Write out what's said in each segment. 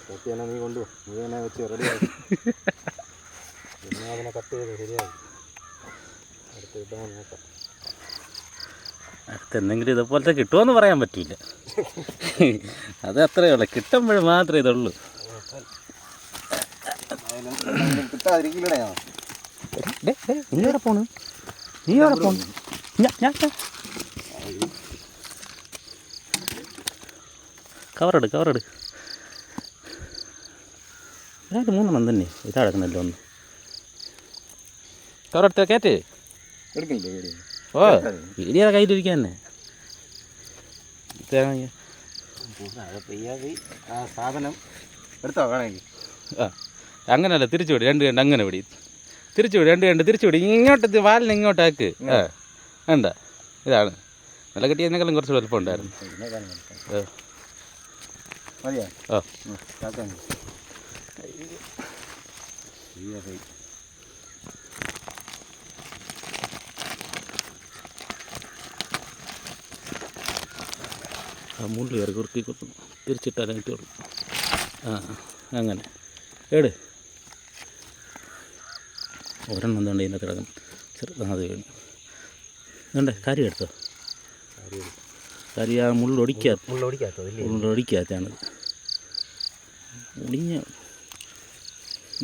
കത്തി തന്നെ നീ കൊണ്ടുപോ, നീ തന്നെ വെച്ച് റെഡിയാക്കി. പിന്നെ അതിനെ കട്ട് ചെയ്ത് ശരിയായി. അടുത്ത് കിട്ടുമ്പോൾ നോക്കാം. അടുത്തെന്തെങ്കിലും ഇതുപോലത്തെ കിട്ടുമോയെന്ന് പറയാൻ പറ്റില്ല. അത് അത്രയേ ഉള്ളൂ, കിട്ടുമ്പോൾ മാത്രമേ ഇതുള്ളൂ. കിട്ടാതിരിക്കില്ലടേ. നീ എവിടെ പോണ്? നീ എവിടെ പോണ്? ഞാൻ കവറെട്. ഇതായിട്ട് 3 എണ്ണം തന്നെ ഇതാ കിടക്കുന്നല്ലോ. ഒന്ന് കവറെടുത്ത കയറ്റേ എടുക്കില്ലേ? ഓ വീടിയാ കയ്യിലിരിക്കാൻ തന്നെ. സാധനം എടുത്തോ വേണമെങ്കിൽ. ആ അങ്ങനല്ല, തിരിച്ചു വിടി 2 കണ്ട് അങ്ങനെ വിടി. തിരിച്ചു വിടി 2 കണ്ട് തിരിച്ചു വിടി. ഇങ്ങോട്ട് വാലിന് ഇങ്ങോട്ടാക്ക്. ആ വേണ്ട, ഇതാണ് നല്ല കിട്ടിയതിനേക്കാളും കുറച്ച് വലുപ്പം ഉണ്ടായിരുന്നു. ഓ ആ മുള്ളി കയറി കുറുക്കി കൊടുക്കും, തിരിച്ചിട്ടാലായിട്ടുള്ളൂ. ആ അങ്ങനെ ഏട് ഒരെണ്ണം എന്തുകൊണ്ട് ഇതിനകത്ത് കിടക്കണം. ചെറുതാത് വേണം. വേണ്ടേ കാര്യം എടുത്തോ. കാര്യം ആ മുള്ളൊടിക്കാത്തതാണത്. ഒടിഞ്ഞ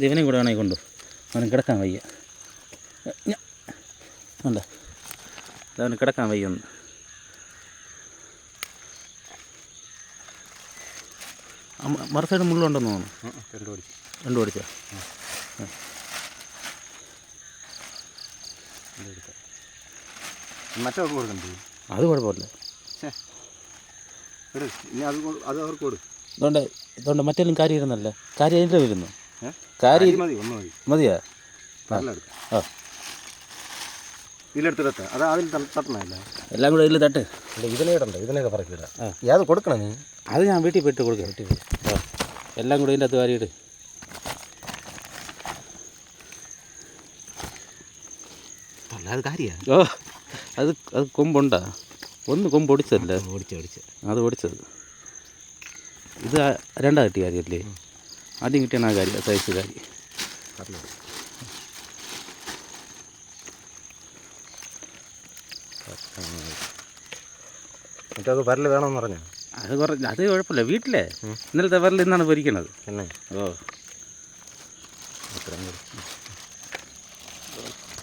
ദിവനെയും കൂടെ വേണമെങ്കിൽ കൊണ്ടു. അവന് കിടക്കാൻ വയ്യ. വേണ്ട, അവന് കിടക്കാൻ വയ്യ. ഒന്ന് മറു സൈഡ് മുള്ളുണ്ടെന്ന് തോന്നുന്നു. 2 ഓടിച്ചാ. മറ്റവർക്ക് കൊടുക്കണ്ടേ? അത് കുഴപ്പമില്ല. അത് അവർക്ക് കൊടുക്കും. ഇതുകൊണ്ട് മറ്റേലും കാര്യം ഇരുന്നല്ലേ. കാര്യം അതിൻ്റെ വരുന്നു. കാര്യം മതിയാ? ആ ഇതിലെടുത്തിടത്ത് അത് അതിൽ തട്ടണമല്ല. എല്ലാം കൂടെ ഇതിൽ തട്ട്. ഇതിനെ ഇടണ്ട, ഇതിനൊക്കെ പറക്കില്ല. അത് കൊടുക്കണം നീ. അത് ഞാൻ വീട്ടിൽ പോയിട്ട് കൊടുക്കാം. ആ എല്ലാം കൂടെ ഇതിൻ്റെ അകത്ത് കാര്യം ഇട്. അത് കാര്യമാണ്. ഓ അത് കൊമ്പുണ്ടാ? ഒന്ന് കൊമ്പ് ഒടിച്ചതല്ലേ? അത് ഒടിച്ചത്. ഇത് 2 കിട്ടിയ കാര്യമല്ലേ? ആദ്യം കിട്ടിയാണ് ആ കാര്യം, സൈസ് കാര്യം. മറ്റേ പരല് വേണമെന്ന് പറഞ്ഞോ? അത് കുഴപ്പമില്ല. വീട്ടിലെ ഇന്നലത്തെ പരൽ ഇന്നാണ് പൊരിക്കണത്. പിന്നെ ഓ